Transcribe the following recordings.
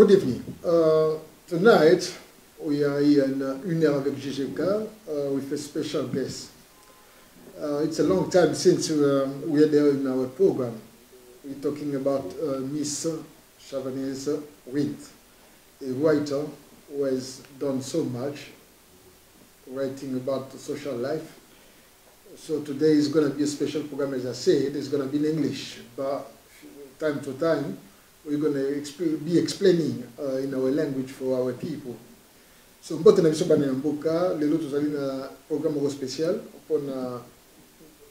Good evening. Tonight we are here in Une Heure avec GGK with a special guest. It's a long time since we are there in our program. We're talking about Miss Chavanese Wint, a writer who has done so much, writing about social life. So today is going to be a special program, as I said. It's going to be in English, but time to time we're going to be explaining in our language for our people. So mbote na biso bana mboka lelo tozali na programme spécial pour na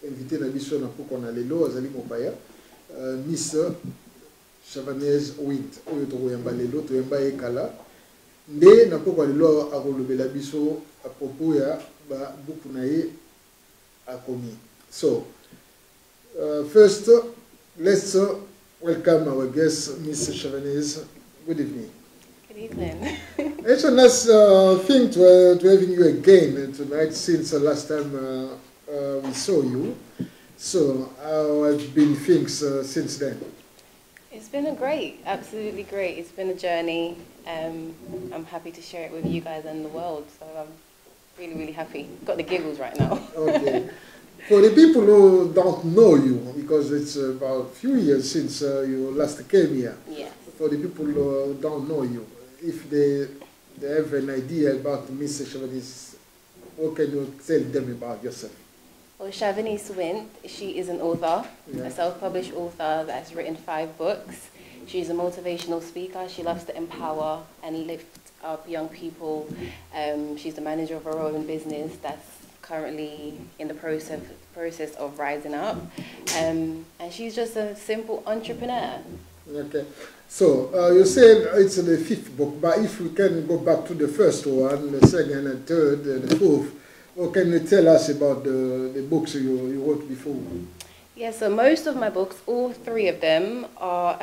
invité na biso na poko na lelo azali mopaya Miss Chavanese Wint oyo tokoyamba lelo toyamba ekala nde na poko lelo akolobela biso à propos ya ba buku na ye akomi. So first let's welcome our guest, Miss Chavanese. Good evening. Good evening. It's a nice thing to having you again tonight since the last time we saw you. So how have been things since then? It's been absolutely great. It's been a journey. I'm happy to share it with you guys and the world. So I'm really, really happy. Got the giggles right now. Okay. For the people who don't know you, because it's about a few years since you last came here. Yes. For the people who don't know you, if they have an idea about Miss Chavanese, what can you tell them about yourself? Well, Chavanese Wint, she is an author, yeah. a self-published author that has written 5 books. She's a motivational speaker. She loves to empower and lift up young people. She's the manager of her own business that's currently in the process of rising up. And she's just a simple entrepreneur. Okay. So you said it's the 5th book, but if we can go back to the first one, the second and third and the 4th, what can you tell us about the books you wrote before? Yeah, so most of my books, all 3 of them are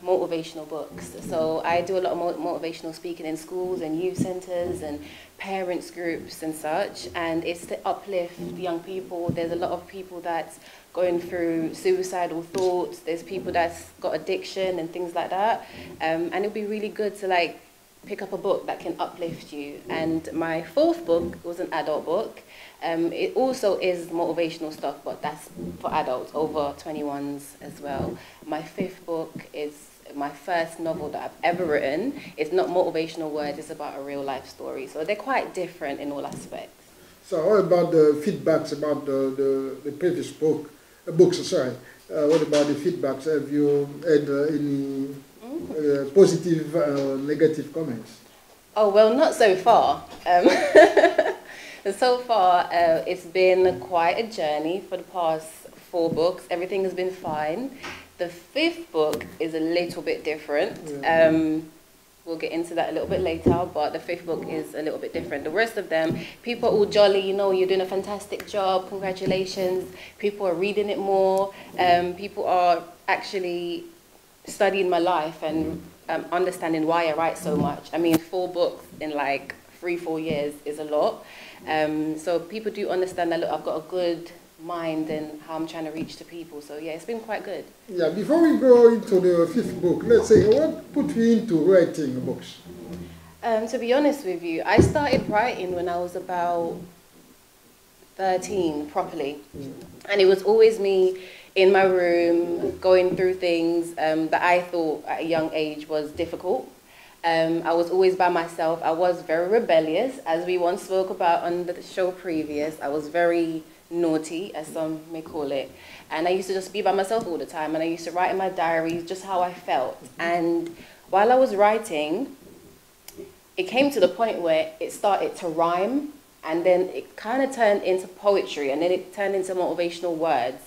motivational books. So I do a lot of motivational speaking in schools and youth centres and parents groups and such, and it's to uplift young people. There's a lot of people that's going through suicidal thoughts. There's people that's got addiction and things like that, and it'd be really good to like pick up a book that can uplift you. And my 4th book was an adult book. It also is motivational stuff, but that's for adults over 21s as well. My 5th book is my first novel that I've ever written. It's not motivational words, it's about a real life story. So they're quite different in all aspects. So what about the feedbacks about the previous books? What about the feedbacks? Have you had any positive or negative comments? Oh, well, not so far. So far, it's been quite a journey for the past 4 books. Everything has been fine. The 5th book is a little bit different. Yeah. We'll get into that a little bit later, but the 5th book is a little bit different. The rest of them, people are all jolly, you know, you're doing a fantastic job, congratulations. People are reading it more. People are actually studying my life and understanding why I write so much. I mean, 4 books in like 3-4 years is a lot. So people do understand that, look, I've got a good mind and how I'm trying to reach to people. So yeah, it's been quite good. Yeah, before we go into the 5th book, let's say, what put you into writing books? To be honest with you, I started writing when I was about 13 properly. And it was always me in my room going through things that I thought at a young age was difficult. I was always by myself. I was very rebellious, as we once spoke about on the show previous. I was very naughty, as some may call it. And I used to just be by myself all the time. And I used to write in my diaries just how I felt. And while I was writing, it came to the point where it started to rhyme. And then it kind of turned into poetry. And then it turned into motivational words.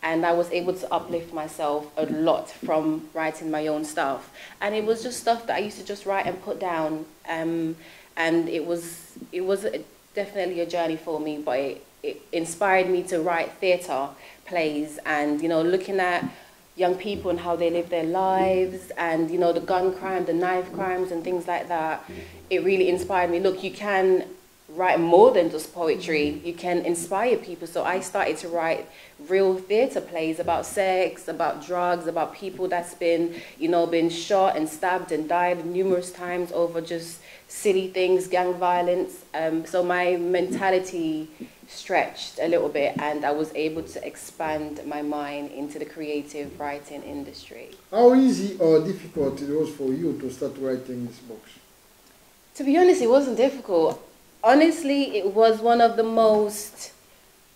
And I was able to uplift myself a lot from writing my own stuff. And it was just stuff that I used to just write and put down. And it was definitely a journey for me, but it inspired me to write theatre plays and, you know, looking at young people and how they live their lives and, you know, the gun crime, the knife crimes and things like that. It really inspired me. Look, you can write more than just poetry. You can inspire people. So I started to write real theatre plays about sex, about drugs, about people that's been, you know, been shot and stabbed and died numerous times over just silly things, gang violence. So my mentality stretched a little bit, and I was able to expand my mind into the creative writing industry. How easy or difficult it was for you to start writing these books? To be honest, it wasn't difficult. Honestly, it was one of the most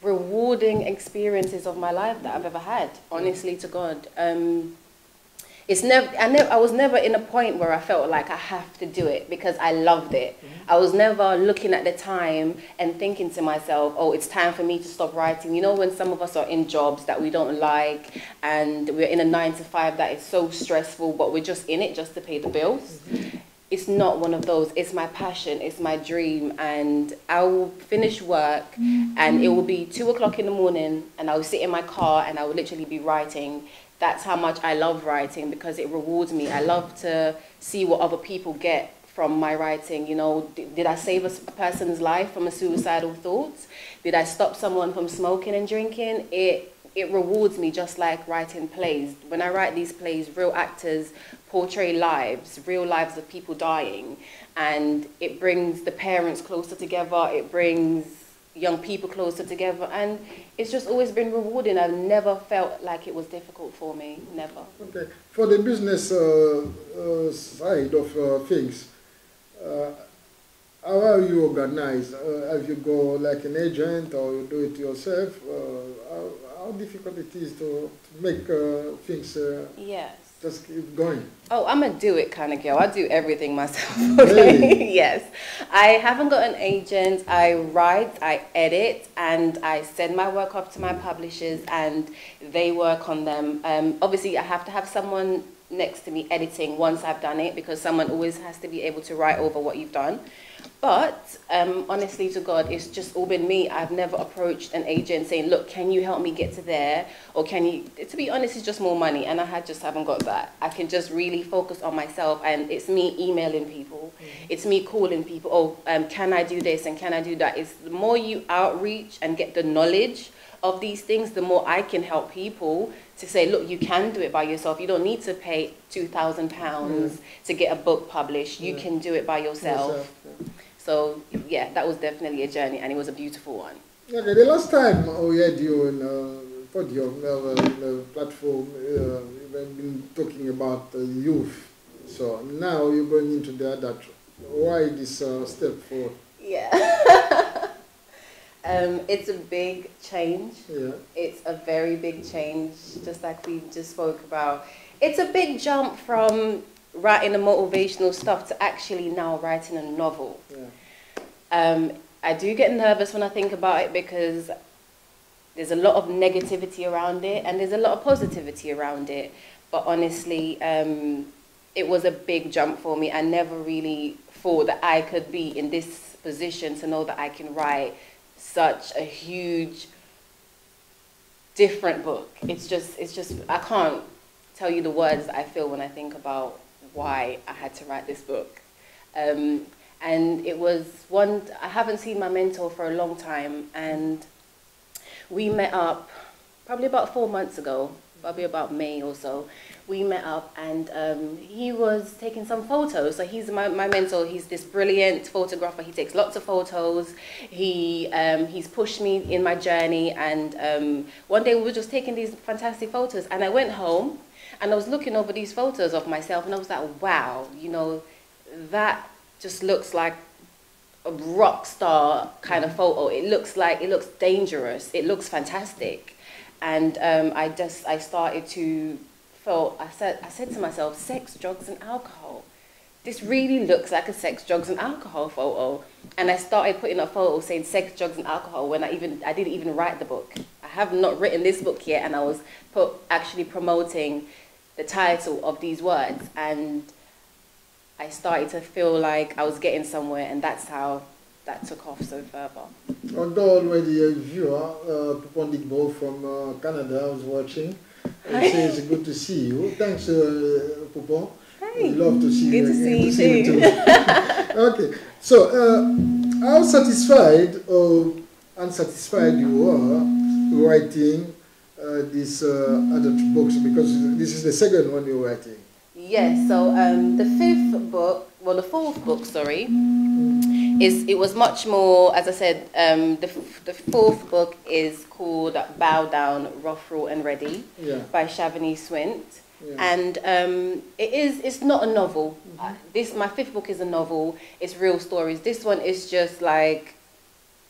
rewarding experiences of my life that I've ever had, honestly to God. I was never in a point where I felt like I have to do it, because I loved it. I was never looking at the time and thinking to myself, oh, it's time for me to stop writing. You know, when some of us are in jobs that we don't like and we're in a 9-to-5 that is so stressful, but we're just in it just to pay the bills. It's not one of those. It's my passion. It's my dream. And I will finish work and it will be 2 o'clock in the morning and I will sit in my car and I will literally be writing. That's how much I love writing, because it rewards me. I love to see what other people get from my writing. You know, did I save a person's life from a suicidal thought? Did I stop someone from smoking and drinking? It rewards me, just like writing plays. When I write these plays, real actors portray lives, real lives of people dying, and it brings the parents closer together, it brings young people closer together, and it's just always been rewarding. I've never felt like it was difficult for me, never. Okay, for the business side of things, how are you organized? Have you go like an agent or you do it yourself? How difficult it is to make things yes. just keep going? Oh, I'm a do-it kind of girl. I do everything myself. Okay? Really? Yes. I haven't got an agent. I write, I edit, and I send my work off to my publishers, and they work on them. Obviously, I have to have someone next to me editing once I've done it, because someone always has to be able to write over what you've done. But honestly to God, it's just all been me. I've never approached an agent saying, look, can you help me get to there? Or can you, to be honest, it's just more money. And I just haven't got that. I can just really focus on myself. And it's me emailing people. It's me calling people. Oh, can I do this and can I do that? It's the more you outreach and get the knowledge of these things, the more I can help people to say, look, you can do it by yourself. You don't need to pay £2,000 to get a book published. You can do it by yourself. So, yeah, that was definitely a journey, and it was a beautiful one. Okay, the last time we had you on podium, the platform, we've been talking about youth. So now you're going into the adult. Why this step forward? Yeah. It's a big change. Yeah. It's a very big change, just like we just spoke about. It's a big jump from writing the motivational stuff to actually now writing a novel. Yeah. I do get nervous when I think about it, because there's a lot of negativity around it and there's a lot of positivity around it. But honestly, it was a big jump for me. I never really thought that I could be in this position to know that I can write such a huge, different book. It's just, I can't tell you the words that I feel when I think about why I had to write this book. And it was one, I haven't seen my mentor for a long time, and we met up probably about 4 months ago, probably about May or so. We met up, and he was taking some photos. So he's my mentor. He's this brilliant photographer. He takes lots of photos. He's pushed me in my journey, and one day we were just taking these fantastic photos, and I went home and I was looking over these photos of myself, and I was like, wow, you know, that just looks like a rock star kind of photo. It looks dangerous. It looks fantastic. And I started to feel, I said to myself, sex, drugs and alcohol. This really looks like a sex, drugs and alcohol photo. And I started putting up photos saying sex, drugs and alcohol when I didn't even write the book. I have not written this book yet, and I was actually promoting the title of these words. And I started to feel like I was getting somewhere, and that's how that took off so further. Although already a viewer, Poupon from Canada, was watching. He says it's good to see you. Thanks, Poupon. Hey. We love to see you. Good to see you too. Okay, so how satisfied or unsatisfied you are writing these adult books, because this is the second one you're writing. Yes, so the fourth book, sorry, it was much more, as I said, the fourth book is called Bow Down, Rough, Raw and Ready by Chavanese Wint. Yeah. And it's not a novel. My fifth book is a novel. It's real stories. This one is just like,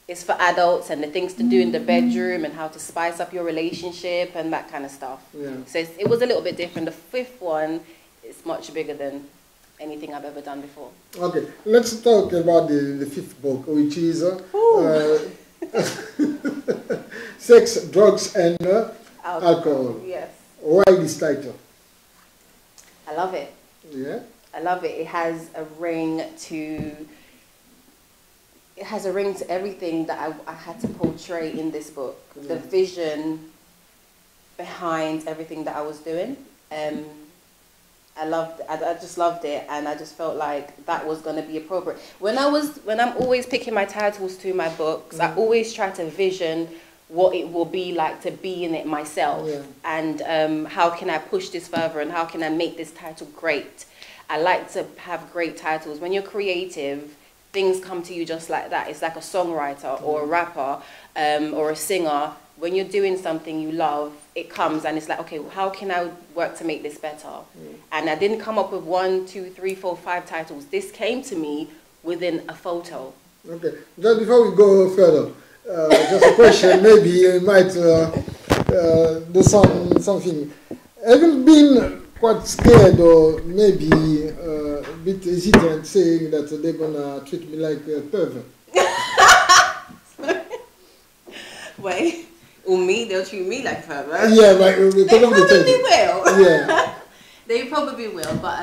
it's for adults and the things to do in the bedroom and how to spice up your relationship and that kind of stuff. Yeah. So it was a little bit different. The fifth one is much bigger than anything I've ever done before. Okay, let's talk about the fifth book, which is Sex, Drugs and Alcohol. Yes. Why this title? I love it. Yeah? I love it. It has a ring to everything that I had to portray in this book. Yeah. The vision behind everything that I was doing. I just loved it, and I just felt like that was going to be appropriate. When I'm always picking my titles to my books, I always try to vision what it will be like to be in it myself, and how can I push this further, and how can I make this title great. I like to have great titles. When you're creative, things come to you just like that. It's like a songwriter or a rapper or a singer. When you're doing something you love, it comes and it's like, okay, how can I work to make this better? And I didn't come up with 1, 2, 3, 4, 5 titles. This came to me within a photo. Okay, just before we go further, just a question, maybe you might do something. Have you been quite scared or maybe a bit hesitant saying that they're going to treat me like a pervert? Wait, or me? They'll treat me like a pervert? Yeah, but they probably will. Yeah. They probably will, but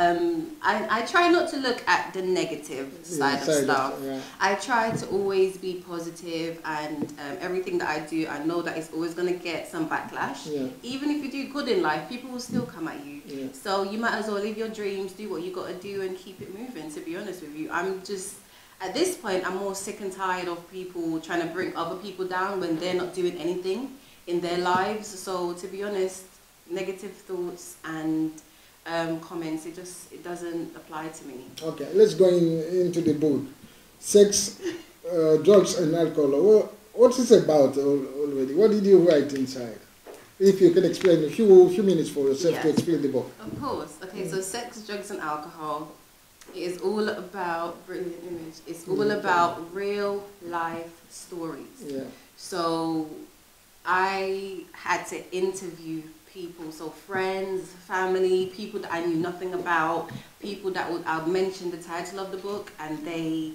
I try not to look at the negative side of stuff. I try to always be positive, and everything that I do, I know that it's always going to get some backlash. Even if you do good in life, people will still come at you. So you might as well live your dreams, do what you got to do, and keep it moving, to be honest with you. I'm just, at this point, I'm more sick and tired of people trying to bring other people down when they're not doing anything in their lives. So to be honest, negative thoughts and comments, it doesn't apply to me. Okay, let's go into the book. Sex, Drugs and Alcohol. What is it about already? What did you write inside? If you can explain a few minutes for yourself to explain the book. Of course. Okay, so Sex, Drugs and Alcohol is all about, brilliant image, it's all about real life stories. So I had to interview people, so friends, family, people that I knew nothing about, people that I mentioned the title of the book, and they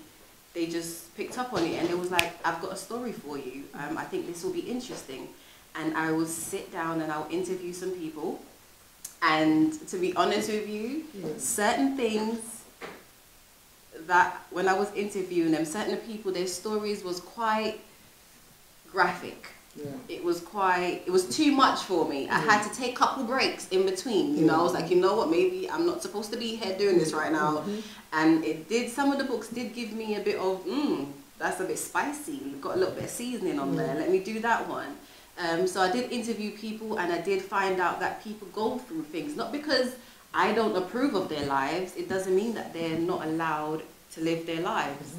just picked up on it, and it was like, I've got a story for you. I think this will be interesting. And I will sit down and I'll interview some people, and to be honest with you, certain things that when I was interviewing them, certain people, their stories was quite graphic. It was too much for me. I had to take a couple breaks in between. You know, I was like, you know what, maybe I'm not supposed to be here doing this right now. And some of the books did give me a bit of, that's a bit spicy. Got a little bit of seasoning on there. Let me do that one. So I did interview people, and I did find out that people go through things. Not because I don't approve of their lives, it doesn't mean that they're not allowed to live their lives.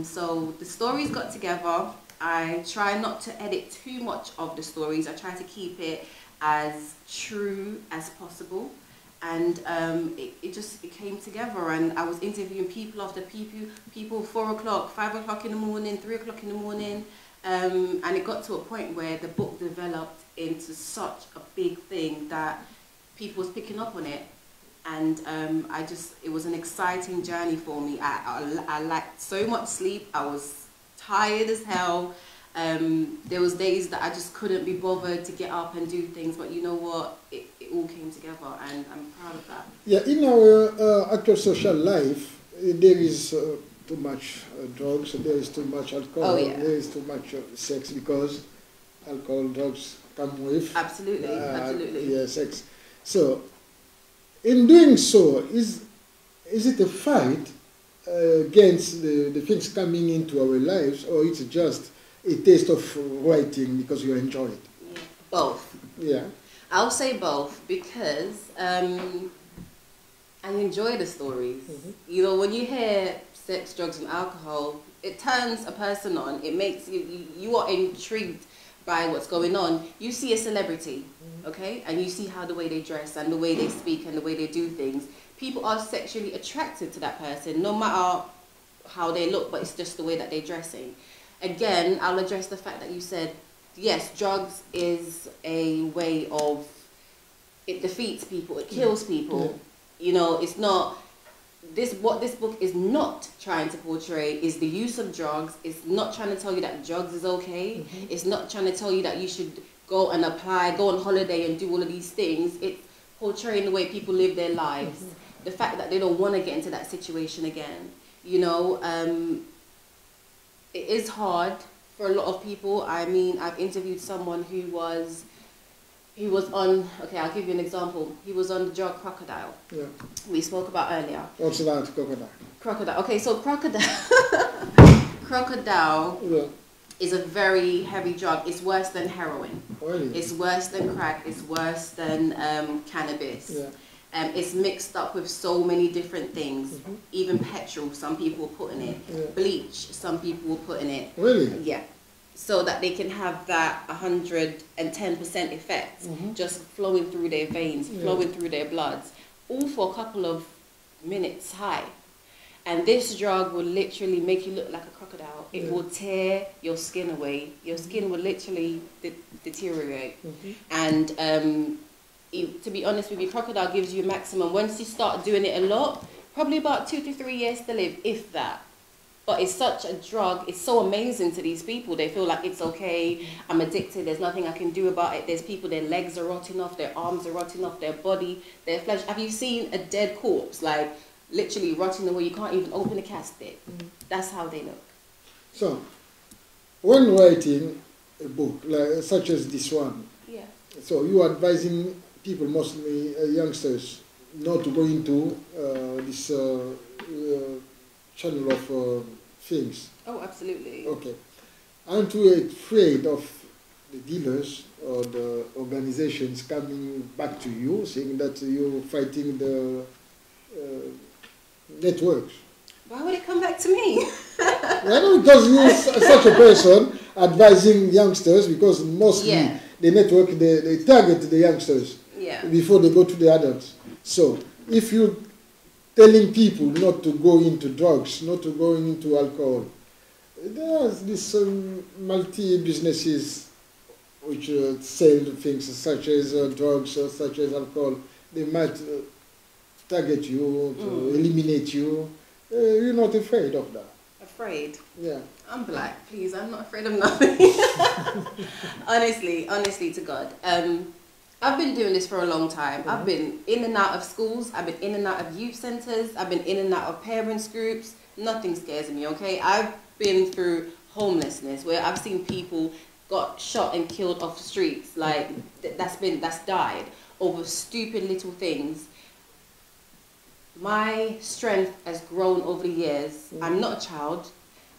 So the stories got together. I try not to edit too much of the stories. I try to keep it as true as possible. And it came together, and I was interviewing people after people 4 o'clock, 5 o'clock in the morning, 3 o'clock in the morning. And it got to a point where the book developed into such a big thing that people was picking up on it. And it was an exciting journey for me. I lacked so much sleep. I was tired as hell. There was days that I just couldn't be bothered to get up and do things, but you know what? It all came together, and I'm proud of that. Yeah, in our actual social life, there is too much drugs, there is too much alcohol, there is too much sex, because alcohol, drugs come with absolutely sex. So in doing so, is it a fight against the things coming into our lives, or it's just a taste of writing because you enjoy it? Yeah. Both. Yeah. I'll say both because I enjoy the stories. You know, when you hear sex, drugs and alcohol, it turns a person on. It makes you are intrigued by what's going on. You see a celebrity, okay, and you see how the way they dress and the way they speak and the way they do things. People are sexually attracted to that person, no matter how they look, but it's just the way that they're dressing. Again, I'll address the fact that you said, yes, drugs is a way of, it defeats people, it kills people. You know, it's not, what this book is not trying to portray is the use of drugs. It's not trying to tell you that drugs is okay. It's not trying to tell you that you should go and apply, go on holiday and do all of these things. It's portraying the way people live their lives. The fact that they don't want to get into that situation again. You know, it is hard for a lot of people. I mean, I've interviewed someone who was on, okay, I'll give you an example. He was on the drug Crocodile. Yeah. We spoke about earlier. What's that, Crocodile? Crocodile. Okay, so Crocodile, Crocodile is a very heavy drug. It's worse than heroin. Really? It's worse than crack. It's worse than cannabis. Yeah. It's mixed up with so many different things. Even petrol, some people will put in it. Yeah. Bleach, some people will put in it. Really? Yeah. So that they can have that 110% effect just flowing through their veins, flowing through their bloods, all for a couple of minutes high. And this drug will literally make you look like a crocodile. It will tear your skin away. Your skin will literally deteriorate. And to be honest with you, Crocodile gives you a maximum. Once you start doing it a lot, probably about 2 to 3 years to live, if that. But it's such a drug, it's so amazing to these people. They feel like it's okay, I'm addicted, there's nothing I can do about it. There's people, their legs are rotting off, their arms are rotting off, their body, their flesh. Have you seen a dead corpse, like literally rotting away? You can't even open a casket. That's how they look. So, when writing a book, like, such as this one, so you are advising people, mostly youngsters, not to go into this channel of things. Oh, absolutely. Okay. Aren't you afraid of the dealers or the organizations coming back to you, saying that you're fighting the networks? Why would it come back to me? Well, because you're such a person advising youngsters, because mostly the network, they target the youngsters before they go to the adults. So if you're telling people not to go into drugs, not to go into alcohol, there's these multi-businesses which sell things such as drugs, such as alcohol. They might target you, to eliminate you. You're not afraid of that? Afraid? Yeah. I'm black, please. I'm not afraid of nothing. honestly to God. I've been doing this for a long time. I've been in and out of schools. I've been in and out of youth centers. I've been in and out of parents groups. Nothing scares me, okay? I've been through homelessness where I've seen people got shot and killed off the streets. Like, that's died over stupid little things. My strength has grown over the years. I'm not a child.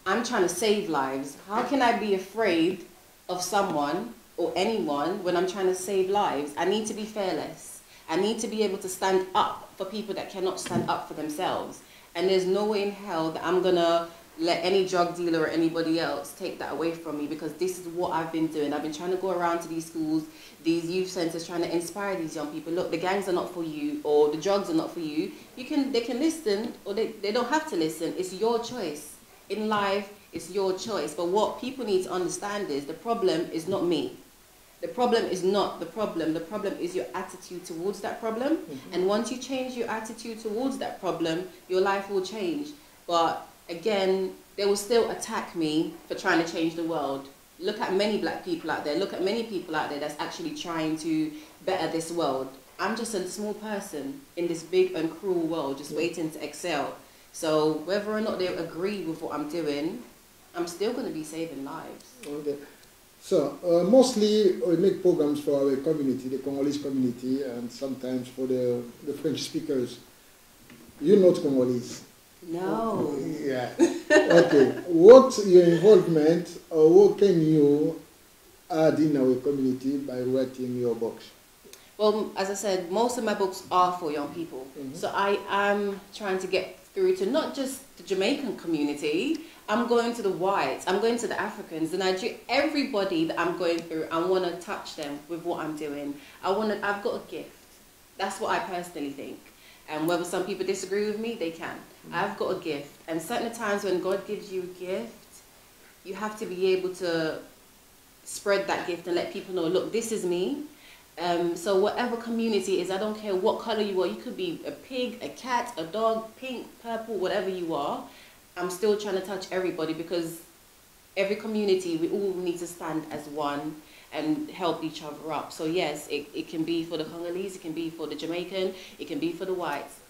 I'm trying to save lives. How can I be afraid of someone or anyone when I'm trying to save lives? I need to be fearless. I need to be able to stand up for people that cannot stand up for themselves. And there's no way in hell that I'm going to let any drug dealer or anybody else take that away from me, because this is what I've been doing. I've been trying to go around to these schools, these youth centers, trying to inspire these young people. Look, the gangs are not for you, or the drugs are not for you. They can listen, or they don't have to listen. It's your choice. In life, it's your choice. But what people need to understand is the problem is not me. The problem is not the problem. The problem is your attitude towards that problem. And once you change your attitude towards that problem, your life will change. But again, they will still attack me for trying to change the world. Look at many black people out there. Look at many people out there that's actually trying to better this world. I'm just a small person in this big and cruel world, just waiting to excel. So whether or not they agree with what I'm doing, I'm still going to be saving lives. Okay. So, mostly we make programs for our community, the Congolese community, and sometimes for the French speakers. You're not Congolese. No. Yeah. Okay. What's your involvement, or what can you add in our community by writing your books? Well, as I said, most of my books are for young people. So I am trying to get through to not just the Jamaican community. I'm going to the whites, I'm going to the Africans, the Nigerians, everybody that I'm going through. I want to touch them with what I'm doing. I've got a gift. That's what I personally think. And whether some people disagree with me, they can. I've got a gift. And certain times when God gives you a gift, you have to be able to spread that gift and let people know, look, this is me. So whatever community it is, I don't care what color you are. You could be a pig, a cat, a dog, pink, purple, whatever you are. I'm still trying to touch everybody, because every community, we all need to stand as one and help each other up. So yes, it can be for the Congolese, it can be for the Jamaican, it can be for the whites.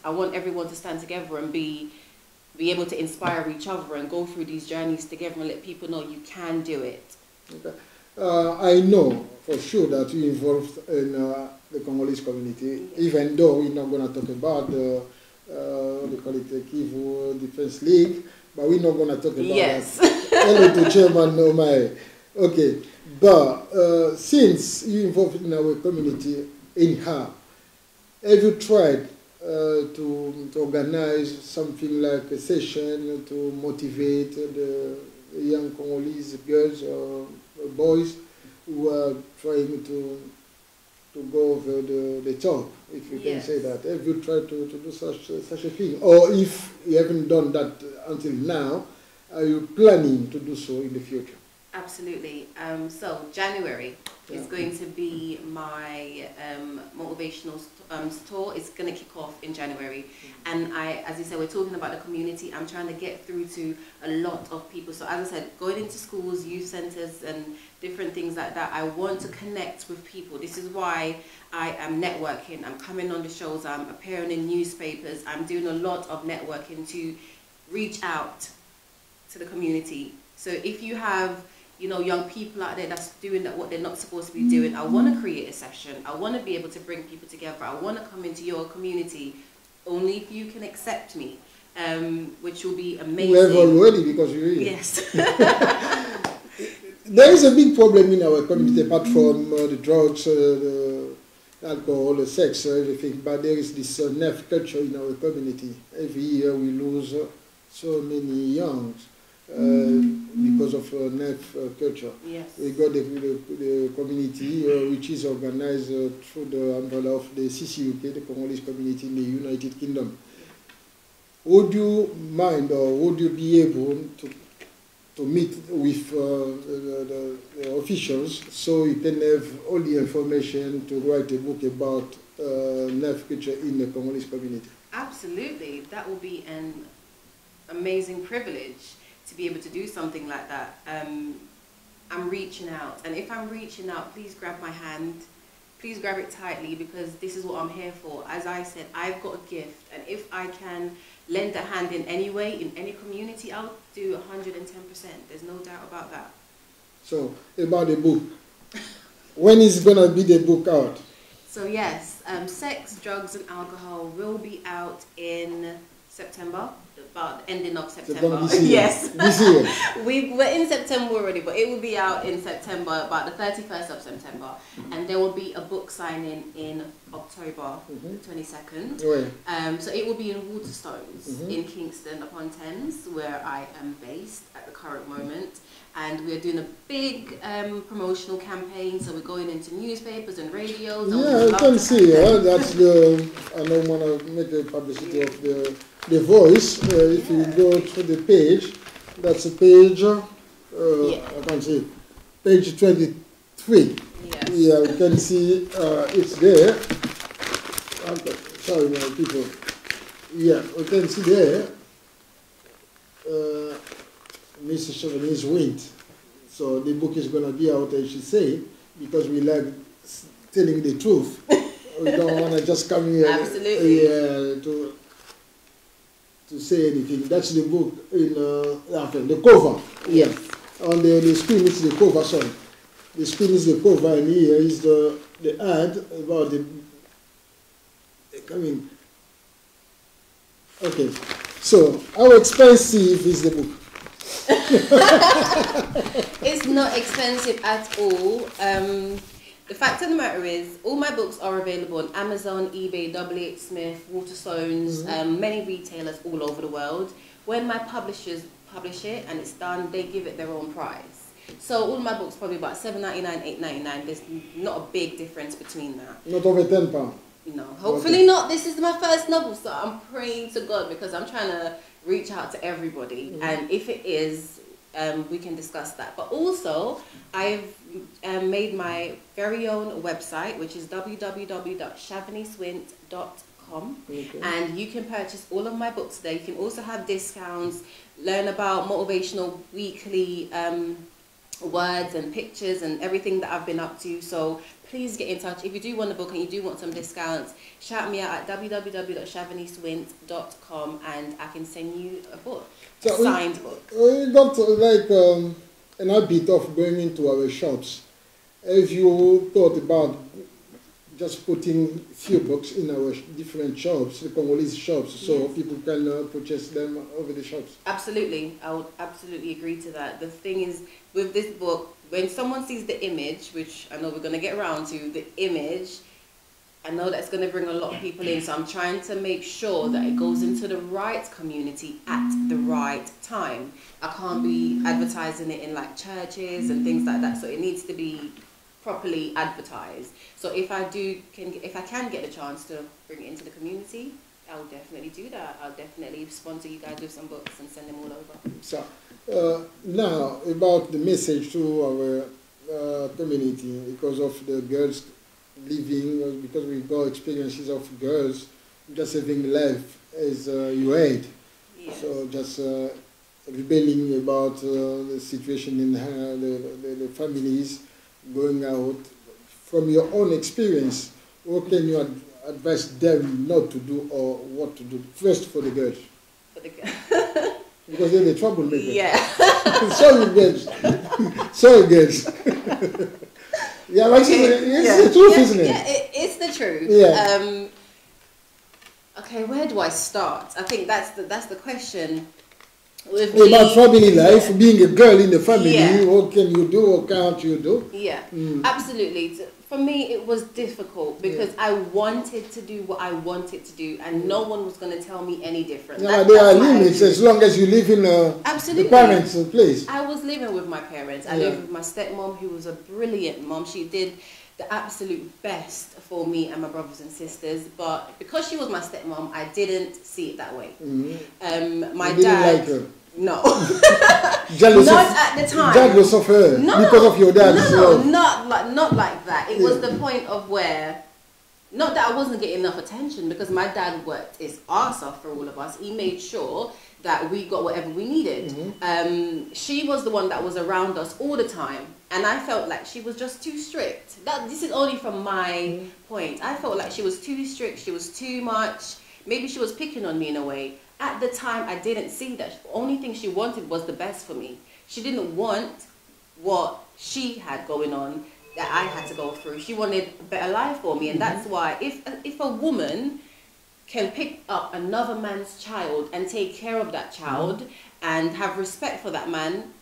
I want everyone to stand together and be able to inspire each other and go through these journeys together and let people know you can do it. Okay. I know for sure that you're involved in the Congolese community, even though we're not going to talk about the they call it the Kivu Defense League, but we're not going to talk about that. Hello to Chairman Omai. Okay, but since you're involved in our community anyhow, have you tried to organize something like a session to motivate the young Congolese girls or boys who are trying to go over the top, if you can say that? Have you tried to do such a thing? Or if you haven't done that until now, are you planning to do so in the future? Absolutely. So January is going to be my motivational tour. It's going to kick off in January. And as you said, we're talking about the community. I'm trying to get through to a lot of people. So as I said, going into schools, youth centers and different things like that, I want to connect with people. This is why I am networking. I'm coming on the shows. I'm appearing in newspapers. I'm doing a lot of networking to reach out to the community. So if you have young people out there that's doing what they're not supposed to be doing, I want to create a session. I want to be able to bring people together. I want to come into your community only if you can accept me, which will be amazing. We have already, because you're here. Yes. There is a big problem in our community, apart from the drugs, the alcohol, the sex, everything, but there is this nerve culture in our community. Every year we lose so many youngs. Because of nerve culture. Yes. We got the community which is organized through the umbrella of the CCUK, the Congolese community in the United Kingdom. Would you mind, or would you be able to meet with the officials so you can have all the information to write a book about nerve culture in the Congolese community? Absolutely. That will be an amazing privilege to be able to do something like that. I'm reaching out, and if I'm reaching out, please grab my hand, please grab it tightly, because this is what I'm here for. As I said, I've got a gift, and if I can lend a hand in any way, in any community, I'll do 110%. There's no doubt about that. So, about the book, when is gonna be the book out? So yes, Sex, Drugs and Alcohol will be out in September, about the ending of September. Yes. This year. We're in September already, but it will be out in September, about the 31st of September. And there will be a book signing in October 22nd. So it will be in Waterstones in Kingston upon Thames, where I am based at the current moment. And we're doing a big promotional campaign, so we're going into newspapers and radios. Yeah, I can see. That's the. I don't want to make a publicity of the Voice. If you go to the page, that's a page. I can see page 23. Yes. Yeah, you can see it's there. Okay. Sorry, my people. Yeah, we can see there. Mrs. Chavanese Wint. So the book is going to be out, as she said, because we like telling the truth. We don't want to just come here to say anything. That's the book in the cover. Yeah. On the screen is the cover, sorry. The screen is the cover, and here is the ad about the coming. Okay. So, how expensive is the book? It's not expensive at all. The fact of the matter is, all my books are available on Amazon, eBay, W.H. Smith, Waterstones, many retailers all over the world. When my publishers publish it and it's done, they give it their own price. So all my books probably about $7.99, $8.99. There's not a big difference between that. Not over £10. No, hopefully not. This is my first novel, so I'm praying to God because I'm trying to reach out to everybody. And if it is, we can discuss that. But also, I've made my very own website, which is www.chavanesewint.com. And you can purchase all of my books there. You can also have discounts, learn about motivational weekly words and pictures and everything that I've been up to. So please get in touch. If you do want a book and you do want some discounts, shout me out at www.chavanesewint.com and I can send you a book, a signed book. We got like an habit of going into our shops. Have you thought about just putting few books in our different shops, the Congolese shops, so people can purchase them over the shops? Absolutely. I would absolutely agree to that. The thing is, with this book, when someone sees the image, which I know we're going to get around to, the image, I know that's going to bring a lot of people in. So I'm trying to make sure that it goes into the right community at the right time. I can't be advertising it in like churches and things like that. So it needs to be properly advertised. So if I can get a chance to bring it into the community, I'll definitely do that. I'll definitely sponsor you guys with some books and send them all over. So now about the message to our community, because of the girls living, because we've got experiences of girls just having life as you had. Yes. So just rebelling about the situation in the families, going out. From your own experience, what can you advise them not to do or what to do? First for the girls. For the girls. Because they're the troublemakers. Yeah. Sorry girls. Sorry girls. Yeah, but it's the truth, isn't it? Yeah, it's the truth. Yeah. Okay, where do I start? I think that's the question. About family life, being a girl in the family, what can you do or can't you do? Yeah, absolutely. For me, it was difficult because I wanted to do what I wanted to do and no one was going to tell me any different. Yeah, there are limits as long as you live in the parents' place. I was living with my parents. I lived with my stepmom, who was a brilliant mom. She did the absolute best for me and my brothers and sisters, but because she was my stepmom, I didn't see it that way. My dad, like her. No. Jealous not of, at the time. Jealous of her because of your dad's love. Not like that. It was the point of where, not that I wasn't getting enough attention, because my dad worked his arse off for all of us. He made sure that we got whatever we needed. She was the one that was around us all the time, and I felt like she was just too strict. This is only from my point. I felt like she was too strict. She was too much. Maybe she was picking on me in a way. At the time, I didn't see that. The only thing she wanted was the best for me. She didn't want what she had going on that I had to go through. She wanted a better life for me. And that's why if a woman can pick up another man's child and take care of that child and have respect for that man,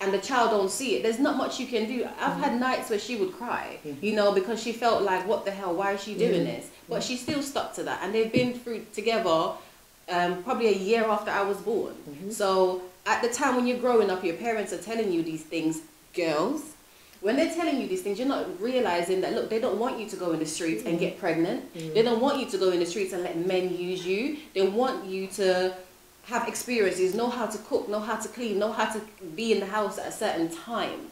and the child don't see it, there's not much you can do. I've had nights where she would cry, you know, because she felt like, what the hell, why is she doing this? But she still stuck to that. And they've been through together probably a year after I was born. So at the time when you're growing up, your parents are telling you these things, girls. When they're telling you these things, you're not realizing that, look, they don't want you to go in the streets and get pregnant. They don't want you to go in the streets and let men use you. They want you to have experiences, know how to cook, know how to clean, know how to be in the house at a certain time.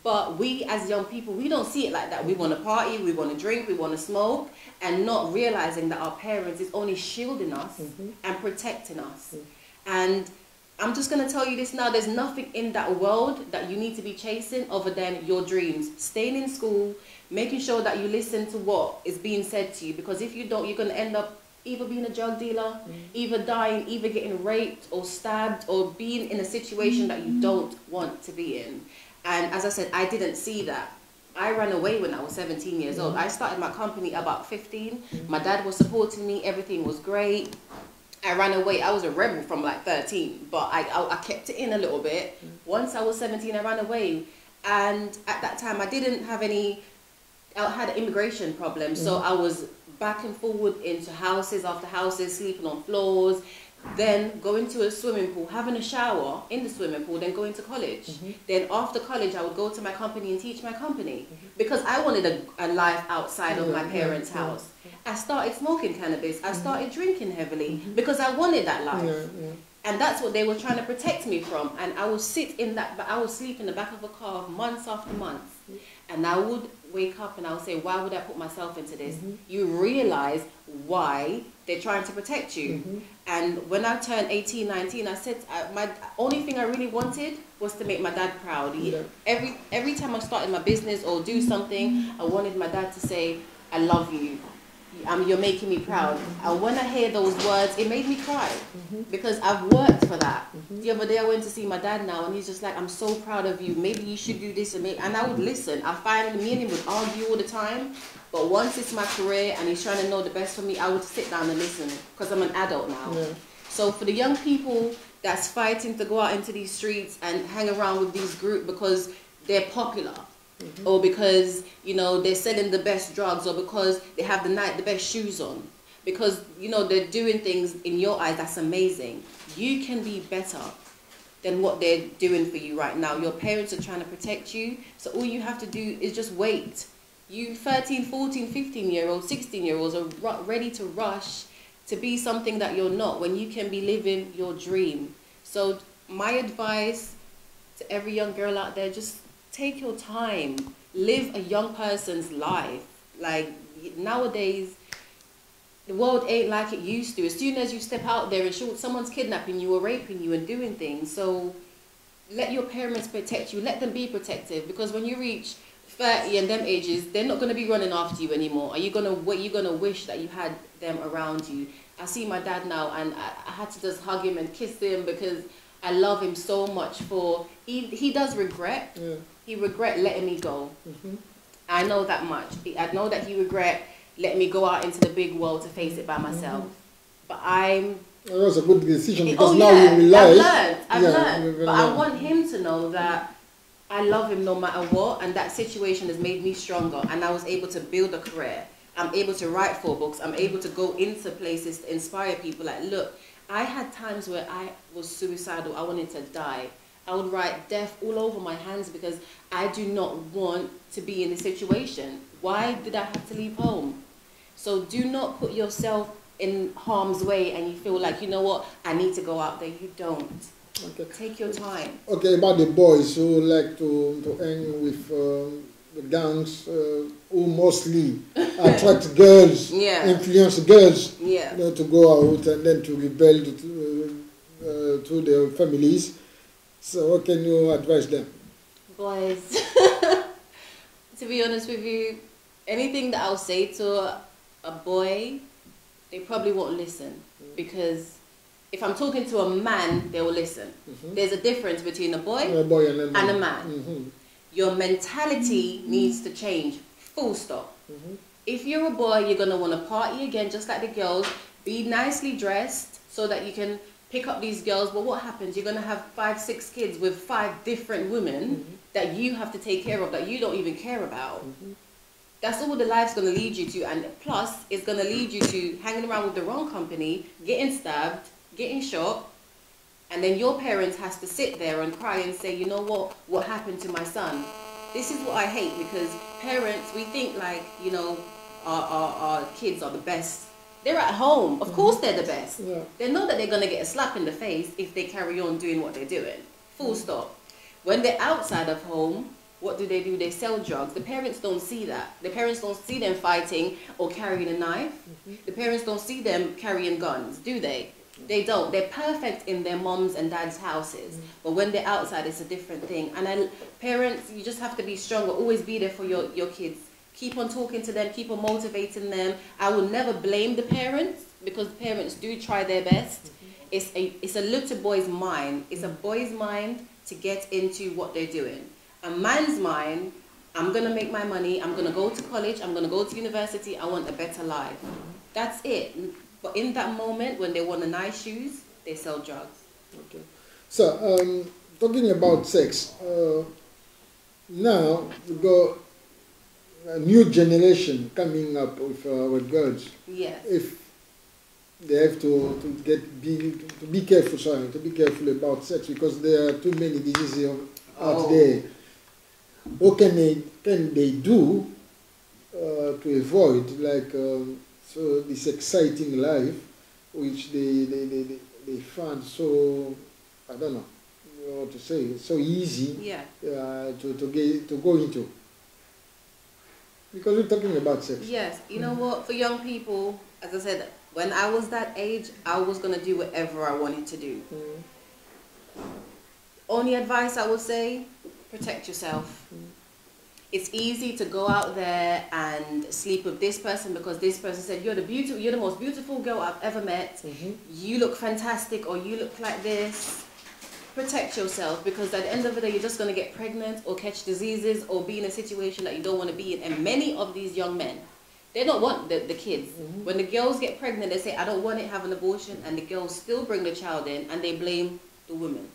But we as young people, we don't see it like that. We want to party, we want to drink, we want to smoke, and not realizing that our parents is only shielding us and protecting us. And I'm just going to tell you this now, there's nothing in that world that you need to be chasing other than your dreams. Staying in school, making sure that you listen to what is being said to you, because if you don't, you're going to end up either being a drug dealer, either dying, either getting raped or stabbed, or being in a situation that you don't want to be in. And as I said, I didn't see that. I ran away when I was 17 years old. I started my company about 15. My dad was supporting me. Everything was great. I ran away. I was a rebel from like 13, but I kept it in a little bit. Once I was 17, I ran away. And at that time, I didn't have any, I had an immigration problem. So I was back and forward into houses after houses, sleeping on floors, then going to a swimming pool, having a shower in the swimming pool, then going to college. Then after college, I would go to my company and teach my company because I wanted a life outside of my parents' house. I started smoking cannabis. I started drinking heavily because I wanted that life. And that's what they were trying to protect me from. And I would sit in that, I would sleep in the back of a car months after months. And I would wake up and I would say, why would I put myself into this? You realize why they're trying to protect you. And when I turned 18, 19, I said, my only thing I really wanted was to make my dad proud. Every time I started my business or do something, I wanted my dad to say, I love you. You're making me proud. And when I hear those words, it made me cry because I've worked for that. The other day I went to see my dad now and he's just like, I'm so proud of you. Maybe you should do this. And I would listen. I find me and him would argue all the time. But once it's my career and he's trying to know the best for me, I would sit down and listen because I'm an adult now. So for the young people that's fighting to go out into these streets and hang around with these groups because they're popular, or because, you know, they're selling the best drugs, or because they have the best shoes on, because, you know, they're doing things in your eyes that's amazing. You can be better than what they're doing for you right now. Your parents are trying to protect you, so all you have to do is just wait. You 13, 14, 15-year-olds, 16-year-olds are ready to rush to be something that you're not when you can be living your dream. So my advice to every young girl out there, just take your time, live a young person's life. Like nowadays, the world ain't like it used to. As soon as you step out there and someone's kidnapping you or raping you and doing things. So let your parents protect you. Let them be protective, because when you reach 30 and them ages, they're not going to be running after you anymore. You're gonna wish that you had them around you. I see my dad now, and I had to just hug him and kiss him because I love him so much. He does regret. He regret letting me go. I know that much. I know that he regret letting me go out into the big world to face it by myself. But it was a good decision because now you realize. I've learned. But I want him to know that I love him no matter what, and that situation has made me stronger, and I was able to build a career. I'm able to write 4 books. I'm able to go into places to inspire people. Like, look, I had times where I was suicidal. I wanted to die. I would write death all over my hands because I do not want to be in this situation. Why did I have to leave home? So do not put yourself in harm's way and you feel like, you know what, I need to go out there. You don't. Okay. Take your time. Okay, about the boys who like to hang with the gangs, who mostly attract girls, influence girls, you know, to go out and then to rebel to their families. So what can you advise them? Boys, to be honest with you, anything that I'll say to a boy, they probably won't listen, because if I'm talking to a man, they will listen. There's a difference between a boy and a man. Your mentality needs to change, full stop. If you're a boy, you're going to want to party again, just like the girls, be nicely dressed so that you can pick up these girls. But what happens? You're going to have 5, 6 kids with 5 different women that you have to take care of, that you don't even care about. That's all the life's going to lead you to. And plus, it's going to lead you to hanging around with the wrong company, getting stabbed, getting shot, and then your parents has to sit there and cry and say, you know what happened to my son? This is what I hate, because parents, we think like, you know, our kids are the best. They're at home. Of course they're the best. They know that they're going to get a slap in the face if they carry on doing what they're doing. Full stop. When they're outside of home, what do? They sell drugs. The parents don't see that. The parents don't see them fighting or carrying a knife. The parents don't see them carrying guns, do they? They don't. They're perfect in their moms and dads' houses. But when they're outside, it's a different thing. And parents, you just have to be stronger. Always be there for your kids. Keep on talking to them. Keep on motivating them. I will never blame the parents, because parents do try their best. It's a little boy's mind. It's a boy's mind to get into what they're doing. A man's mind, I'm going to make my money. I'm going to go to college. I'm going to go to university. I want a better life. That's it. But in that moment, when they want a nice shoes, they sell drugs. Okay. So, talking about sex, now we got a new generation coming up with girls. Yes. If they have to be careful, sorry, to be careful about sex because there are too many diseases out there. What can they do to avoid so this exciting life which they find so, I don't know what to say, so easy to go into? Because we're talking about sex. Yes, you know what, for young people, as I said, when I was that age, I was going to do whatever I wanted to do. Only advice I would say, protect yourself. It's easy to go out there and sleep with this person because this person said, you're the most beautiful girl I've ever met. You look fantastic, or you look like this. Protect yourself, because at the end of the day, you're just going to get pregnant or catch diseases or be in a situation that you don't want to be in. And many of these young men, they don't want the kids. When the girls get pregnant, they say, I don't want it, have an abortion. And the girls still bring the child in and they blame the woman.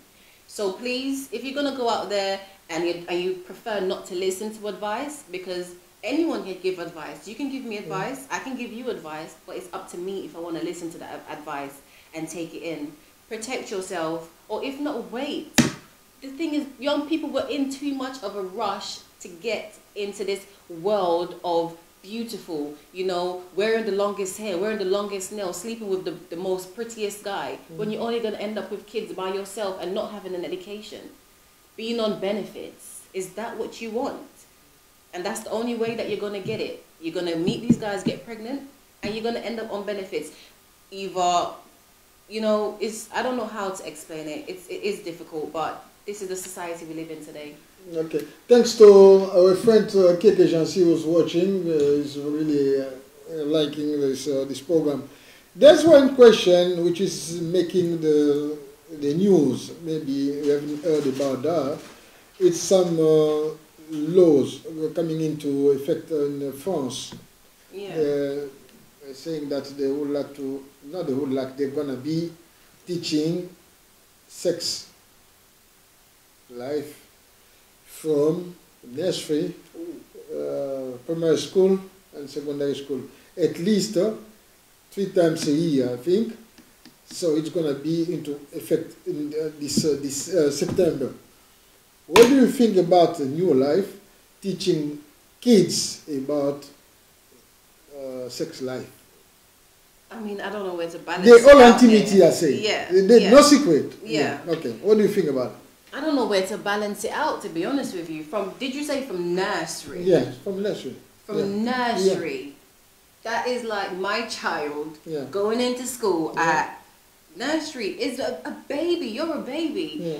So please, if you're going to go out there and you prefer not to listen to advice, because anyone can give advice. You can give me advice, I can give you advice, but it's up to me if I want to listen to that advice and take it in. Protect yourself, or if not, wait. The thing is, young people were in too much of a rush to get into this world of beautiful, you know, wearing the longest hair, wearing the longest nails, sleeping with the most prettiest guy, when you're only going to end up with kids by yourself and not having an education, being on benefits. Is that what you want? And that's the only way that you're going to get it. You're going to meet these guys, get pregnant, and you're going to end up on benefits. Either, you know, I don't know how to explain it. It is difficult, but this is the society we live in today. Okay. Thanks to our friend Kate Agency who's watching. Is really liking this program. There's one question which is making the news. Maybe you haven't heard about that. It's some laws coming into effect in France. Yeah. Saying that they would like to, not they would like, they're gonna be teaching sex life from nursery, primary school and secondary school, at least 3 times a year, I think. So it's going to be into effect in this September. What do you think about the new life, teaching kids about sex life? I mean, I don't know where to balance They're all out intimity, there. I say. Yeah. They're no secret. Yeah. Okay. What do you think about it? I don't know where to balance it out, to be honest with you. Did you say from nursery? Yes, from nursery. From nursery. Yeah. That is like my child going into school at nursery. Is a baby. You're a baby. Yeah.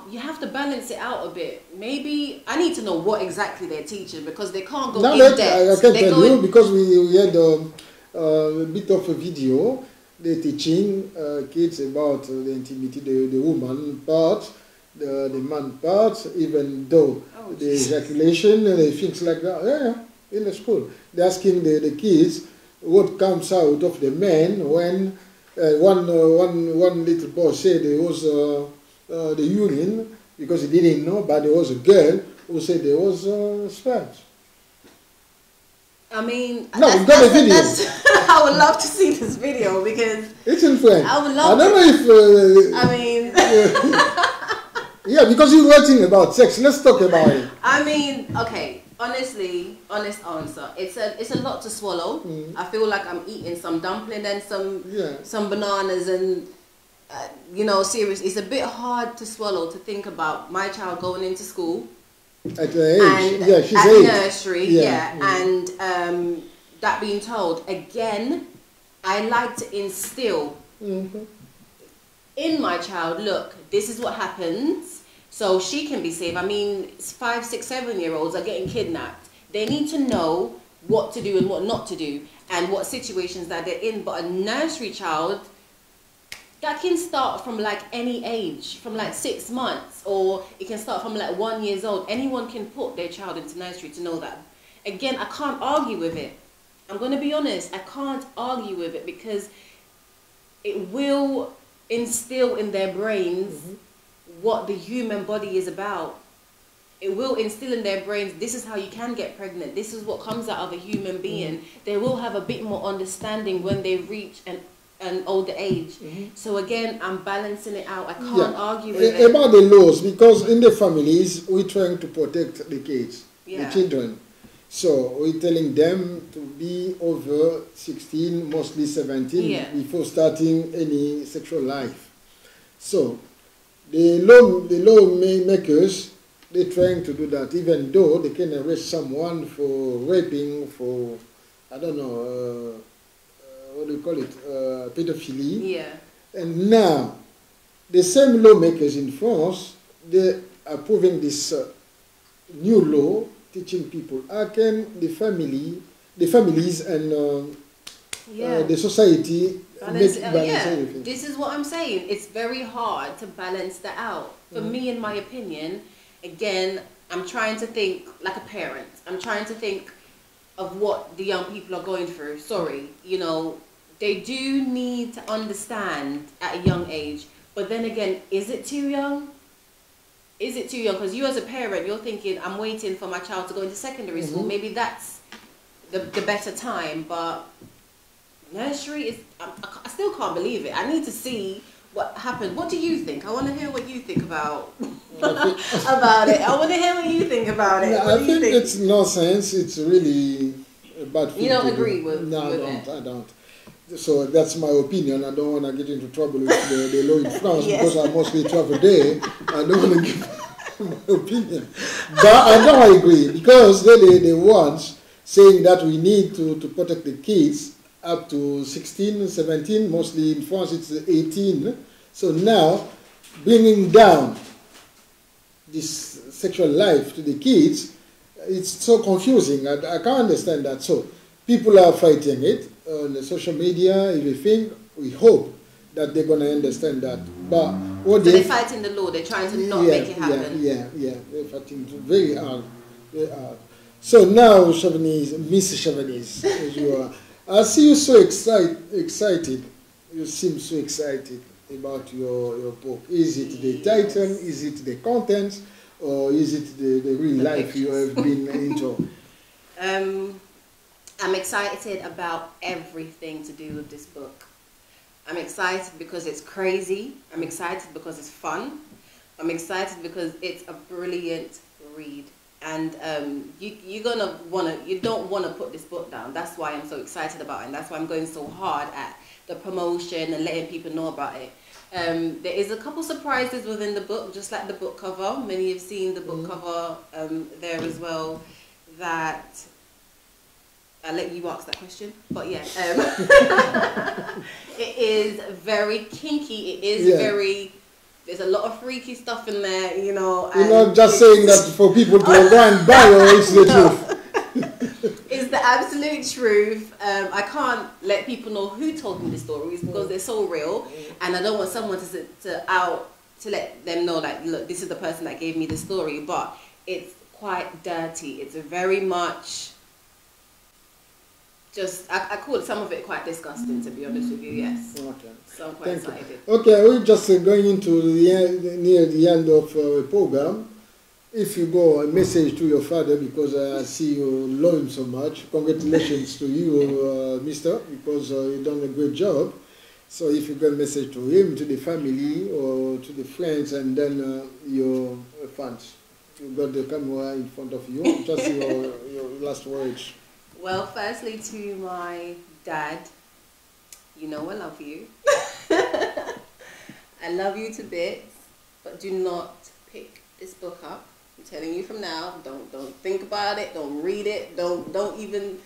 You have to balance it out a bit. Maybe I need to know what exactly they're teaching, because they can't go in depth. I can tell you, because we had a bit of a video. They're teaching kids about the intimity, the woman part, the man part, even though the ejaculation and things like that. In the school. They're asking the kids what comes out of the man when one little boy said it was the urine, because he didn't know, but there was a girl who said there was sperm. I mean, no, we've got a video. I would love to see this video, because it's in French. I would love. I don't know if. I mean. Yeah, because you're writing about sex. Let's talk about it. I mean, okay. Honest answer. It's a lot to swallow. I feel like I'm eating some dumpling and some bananas and you know, seriously, it's a bit hard to swallow to think about my child going into school. At her age, she's at 8. Nursery, and that being told, again, I like to instill in my child, look, this is what happens, so she can be safe. I mean, 5, 6, 7-year-olds are getting kidnapped. They need to know what to do and what not to do, and what situations that they're in. But a nursery child, that can start from like any age, from like 6 months, or it can start from like 1 year old. Anyone can put their child into nursery to know that. Again, I can't argue with it. I'm going to be honest, I can't argue with it, because it will instill in their brains what the human body is about. It will instill in their brains, this is how you can get pregnant. This is what comes out of a human being. They will have a bit more understanding when they reach an older age. So again, I'm balancing it out. I can't argue with it. About the laws, because in the families, we're trying to protect the kids, the children. So we're telling them to be over 16, mostly 17, before starting any sexual life. So the lawmakers, they're trying to do that, even though they can arrest someone for raping, for, I don't know, what do you call it, pedophilia. Yeah. And now, the same lawmakers in France, they are approving this new law, teaching people how can the families and the society balance everything. This is what I'm saying. It's very hard to balance that out. For me, in my opinion, again, I'm trying to think like a parent. I'm trying to think of what the young people are going through. Sorry, you know, they do need to understand at a young age. But then again, is it too young? Is it too young? Because you as a parent, you're thinking, I'm waiting for my child to go into secondary school. Maybe that's the better time. But nursery is, I still can't believe it. I need to see what happened. What do you think? I want to hear what you think about about it. I want to hear what you think about it. I think it's nonsense. It's really a bad thing. You don't agree with No, it? I don't. So that's my opinion. I don't want to get into trouble with the law in France because I mostly travel there. I don't want to give my opinion. But I don't agree, because they're the ones saying that we need to protect the kids up to 16, 17, mostly in France it's 18. So now, bringing down this sexual life to the kids, it's so confusing. I can't understand that. So people are fighting it on the social media, everything. We hope that they're going to understand that. But what so they're fighting the law. They're trying to not make it happen. Yeah. They're fighting very hard. So now, Chavanese, Miss Chavanese, as you are, I see you so excited. You seem so excited about your book. Is it the title? Is it the content? Or is it the real life you have been into? I'm excited about everything to do with this book. I'm excited because it's crazy. I'm excited because it's fun. I'm excited because it's a brilliant read. And you don't want to put this book down. That's why I'm so excited about it. And that's why I'm going so hard at the promotion and letting people know about it. There is a couple surprises within the book, just like the book cover. Many have seen the book cover there as well. That I'll let you ask that question, but yeah, it is very kinky. It is very. There's a lot of freaky stuff in there, you know. You're not just saying that for people to go and buy, or it's the truth. It's the absolute truth. I can't let people know who told me the stories because they're so real, and I don't want someone to let them know, like, look, this is the person that gave me the story. But it's quite dirty. It's very much. Just, I call some of it quite disgusting, to be honest with you, yes. Okay. So I'm quite excited. Okay, we're just going into near the end of our program. If you go a message to your father, because I see you love him so much, congratulations to you, mister, because you've done a great job. So if you got a message to him, to the family, or to the friends, and then your fans. You got the camera in front of you, just your last words. Well, firstly, to my dad, you know I love you. I love you to bits, but do not pick this book up. I'm telling you from now. Don't think about it. Don't read it. You don't even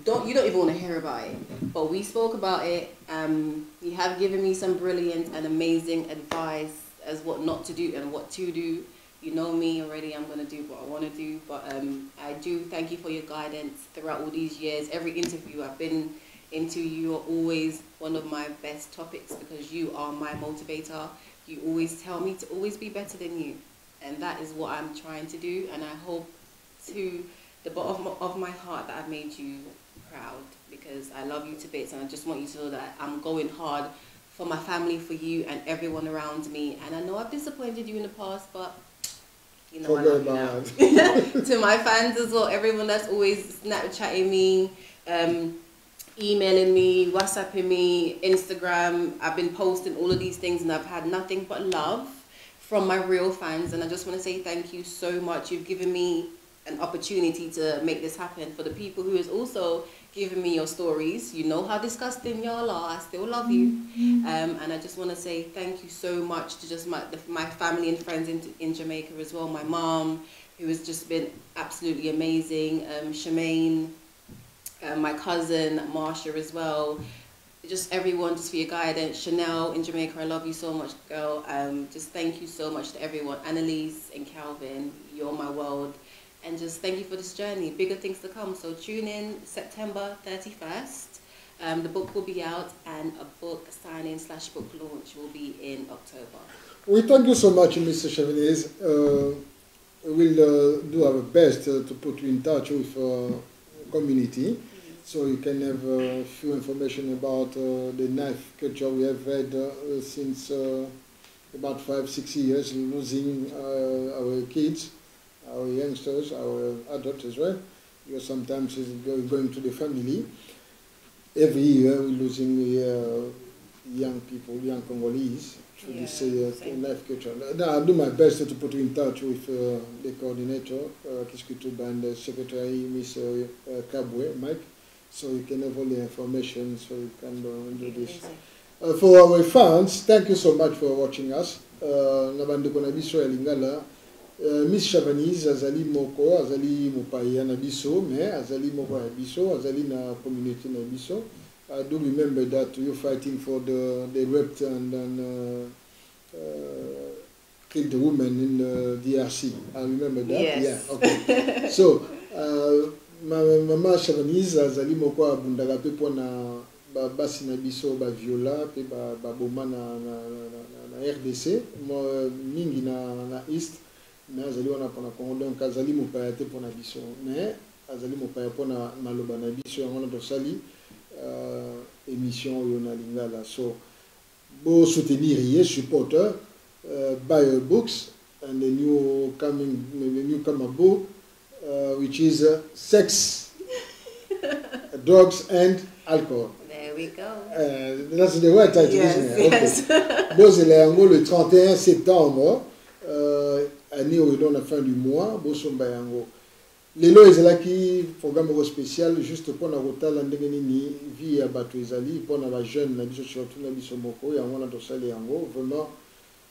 want to hear about it. But we spoke about it. You have given me some brilliant and amazing advice as what not to do and what to do. You know me already, I'm going to do what I want to do, but I do thank you for your guidance throughout all these years. Every interview I've been into, you are always one of my best topics because you are my motivator. You always tell me to always be better than you, and that is what I'm trying to do, and I hope to the bottom of my heart that I've made you proud, because I love you to bits, and I just want you to know that I'm going hard for my family, for you, and everyone around me. And I know I've disappointed you in the past, but you know I love you now. To my fans as well, everyone that's always Snapchatting me, emailing me, WhatsApping me, Instagram. I've been posting all of these things, and I've had nothing but love from my real fans, and I just want to say thank you so much. You've given me an opportunity to make this happen. For the people who has also given me your stories, you know how disgusting y'all are, I still love you. And I just want to say thank you so much to just my family and friends in Jamaica as well. My mom, who has just been absolutely amazing, Shemaine, my cousin Marsha as well, just everyone, just for your guidance. Chanel in Jamaica, I love you so much, girl. Just thank you so much to everyone. Annalise and Calvin, you're my world. And just thank you for this journey. Bigger things to come. So tune in September 31st. The book will be out, and a book signing / book launch will be in October. We thank you so much, Mr. Chavanese. We'll do our best to put you in touch with community, so you can have a few information about the knife culture we have had since about 5-6 years, losing our kids, our youngsters, our adults as well, because sometimes it's going to the family. Every year we're losing young people, young Congolese, through this knife culture. Now, I'll do my best to put you in touch with the coordinator, Kiskutuba, and the secretary, Miss Kabwe, Mike, so you can have all the information, so you can do this. For our fans, thank you so much for watching us. Miss Chavanese azali moko, azali mopaya na biso, mais azali moko ya biso, azali na community na biso. I do remember that you're fighting for the raped and killed the woman in the DRC. I remember that. Yes. Yeah. Okay. So, Mama Chavanese azali moko abundaka pe pona ba basi na biso ba viola pe ba boma na RDC, mingi na East. Mais azali wana pona Congo, donc azali mopaya te pona biso, mais azali mopaya pona maloba na biso yango na tosali émission oyo na lingala. So bo soutenir ye supporter, buy your books, and the newcomer book, which is Sex, Drugs and Alcohol. There we go. That's the right title, yes, isn't it? Yes. Okay. Bo zele yango le 31 septembre. Année où on a fin du mois, Bosomba yango. Lelo ezalaki programme spécial juste pour na rotala ndenge nini vie ya bato ezali pour na ba jeune na biso surtout na biso moko yango na tosali yango vraiment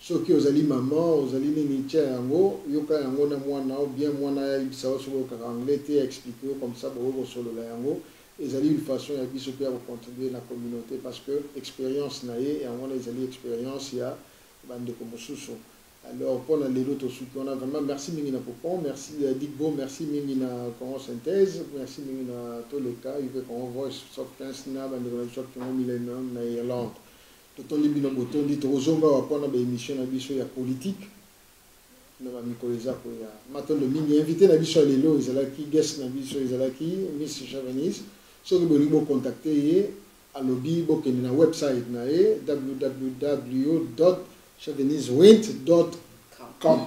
soki ozali maman ozali nini tia yango yoka yango na mwana ou bien mwana ya bisa solo ka anglais te expliquer comme ça bo solo la yango ezali une façon ya biso pour contribuer na communauté parce que expérience na ye yango na ezali expérience ya bande ko mosusu. Alors, pour les autres on a vraiment merci Mingina Popon, merci Digbo, merci Mingina Commentez, merci Mingina Toleka, il veut qu'on voit sur 15 na bande de shop qui ont millénaire na Irlande. Tout on libino boton dit rozonga wa pona ba émission na biso ya politique. Na ba mikoleza ko ya. Maintenant le mingi invité na biso lelo ezalaki guest na biso ezalaki Miss Chavanese. So que vous contacter ye à lobby bokeni na website na e www.chavanesewint.com.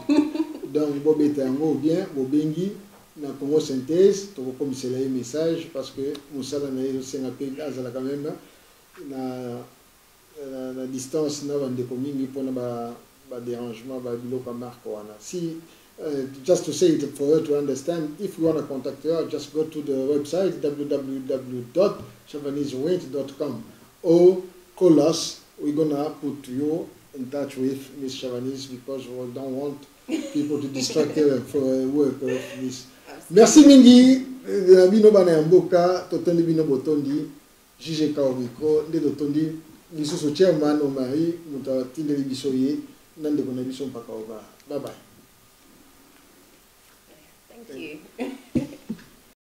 Donc bobeta yango bien bobengi na Congo synthèse to ko komisela un message parce que musala na yo senga pe azala quand même na distance na bande ko mingi pona ba dérangement ba biloko marko wana. Si just to say it for her to understand, if you want to contact her, just go to the website www.chavanesewint.com or call us. We're gonna put you in touch with Miss Chavanese because we don't want people to distract her for her work of this. Merci mingi. Bino bana yamboka totondi bino botondi JG Kaoriko nde totondi lisusu chairman omari mutatindeli biso ye nande kona biso mpaka oba. Bye bye. Thank you.